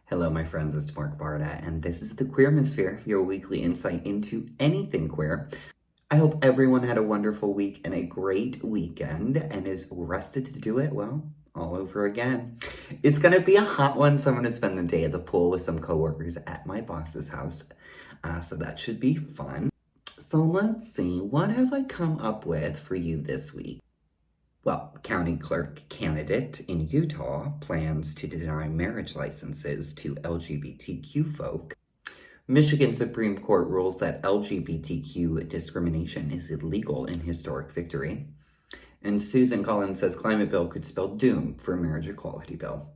Hello, my friends, it's Mark Barda, and this is the Queermosphere, your weekly insight into anything queer. I hope everyone had a wonderful week and a great weekend and is rested to do it, well, all over again. It's gonna be a hot one, so I'm gonna spend the day at the pool with some coworkers at my boss's house, so that should be fun. So let's see, what have I come up with for you this week? Well, county clerk candidate in Utah plans to deny marriage licenses to LGBTQ folk. Michigan Supreme Court rules that LGBTQ discrimination is illegal in historic victory. And Susan Collins says climate bill could spell doom for marriage equality bill.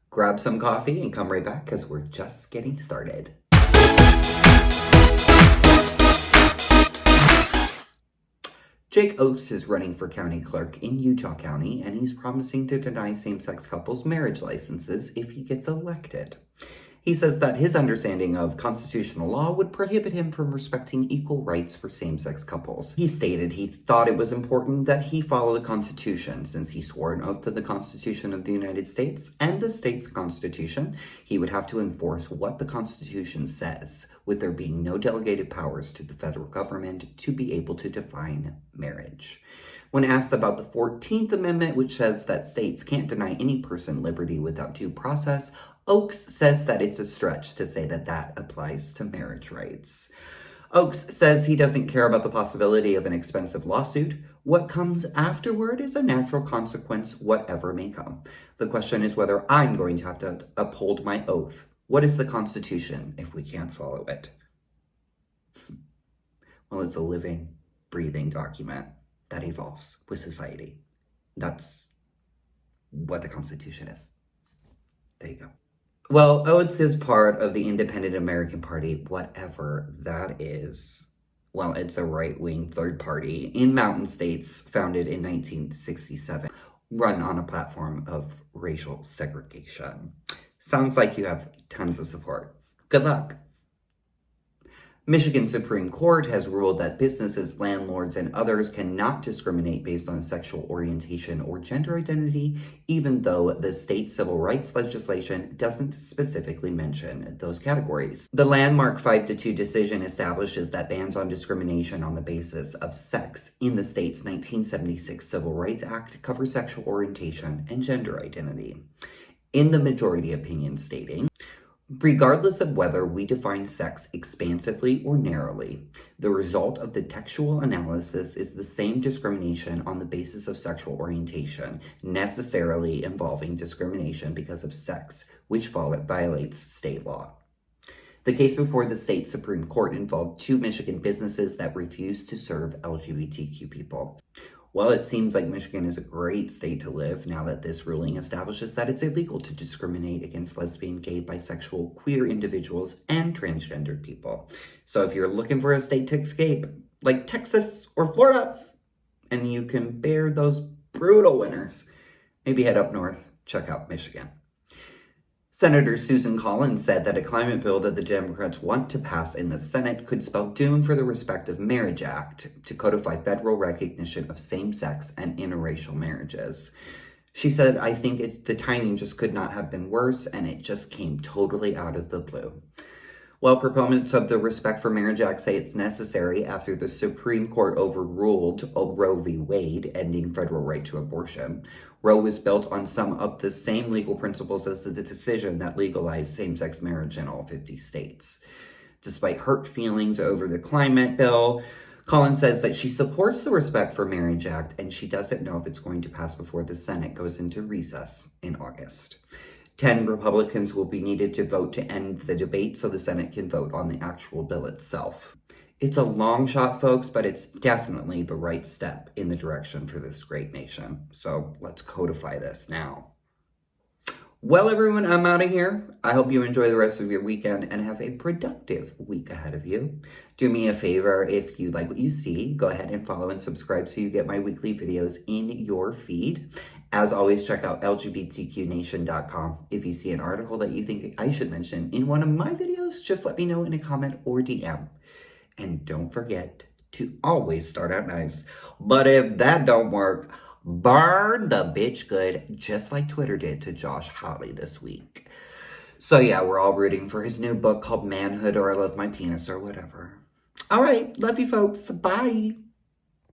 Grab some coffee and come right back because we're just getting started. Jake Oates is running for county clerk in Utah County, and he's promising to deny same-sex couples marriage licenses if he gets elected. He says that his understanding of constitutional law would prohibit him from respecting equal rights for same-sex couples. He stated he thought it was important that he follow the Constitution, since he swore an oath to the Constitution of the United States and the state's Constitution. He would have to enforce what the Constitution says, with there being no delegated powers to the federal government to be able to define marriage. When asked about the 14th Amendment, which says that states can't deny any person liberty without due process, Oakes says that it's a stretch to say that that applies to marriage rights. Oakes says he doesn't care about the possibility of an expensive lawsuit. What comes afterward is a natural consequence, whatever may come. The question is whether I'm going to have to uphold my oath. What is the Constitution if we can't follow it? Well, it's a living, breathing document that evolves with society. That's what the Constitution is. There you go. Well, Oates is part of the Independent American Party, whatever that is. Well, it's a right-wing third party in Mountain States, founded in 1967, run on a platform of racial segregation. Sounds like you have tons of support. Good luck. Michigan Supreme Court has ruled that businesses, landlords, and others cannot discriminate based on sexual orientation or gender identity, even though the state civil rights legislation doesn't specifically mention those categories. The landmark 5-2 decision establishes that bans on discrimination on the basis of sex in the state's 1976 Civil Rights Act cover sexual orientation and gender identity. In the majority opinion stating, regardless of whether we define sex expansively or narrowly, the result of the textual analysis is the same discrimination on the basis of sexual orientation, necessarily involving discrimination because of sex, which violates state law. The case before the state Supreme Court involved 2 Michigan businesses that refused to serve LGBTQ people. Well, it seems like Michigan is a great state to live now that this ruling establishes that it's illegal to discriminate against lesbian, gay, bisexual, queer individuals, and transgendered people. So if you're looking for a state to escape, like Texas or Florida, and you can bear those brutal winters, maybe head up north, check out Michigan. Senator Susan Collins said that a climate bill that the Democrats want to pass in the Senate could spell doom for the Respective Marriage Act to codify federal recognition of same-sex and interracial marriages. She said, I think the timing just could not have been worse, and it just came totally out of the blue. While proponents of the Respect for Marriage Act say it's necessary after the Supreme Court overruled Roe v. Wade, ending federal right to abortion, Roe was built on some of the same legal principles as the decision that legalized same-sex marriage in all 50 states. Despite hurt feelings over the climate bill, Collins says that she supports the Respect for Marriage Act, and she doesn't know if it's going to pass before the Senate goes into recess in August. 10 Republicans will be needed to vote to end the debate so the Senate can vote on the actual bill itself. It's a long shot, folks, but it's definitely the right step in the direction for this great nation. So let's codify this now. Well, everyone, I'm out of here. I hope you enjoy the rest of your weekend and have a productive week ahead of you. Do me a favor, if you like what you see, go ahead and follow and subscribe so you get my weekly videos in your feed. As always, check out lgbtqnation.com. If you see an article that you think I should mention in one of my videos, just let me know in a comment or DM. And don't forget to always start out nice. But if that don't work, burn the bitch good, just like Twitter did to Josh Hawley this week. So yeah, we're all rooting for his new book called Manhood or I Love My Penis or whatever. All right, love you folks. Bye.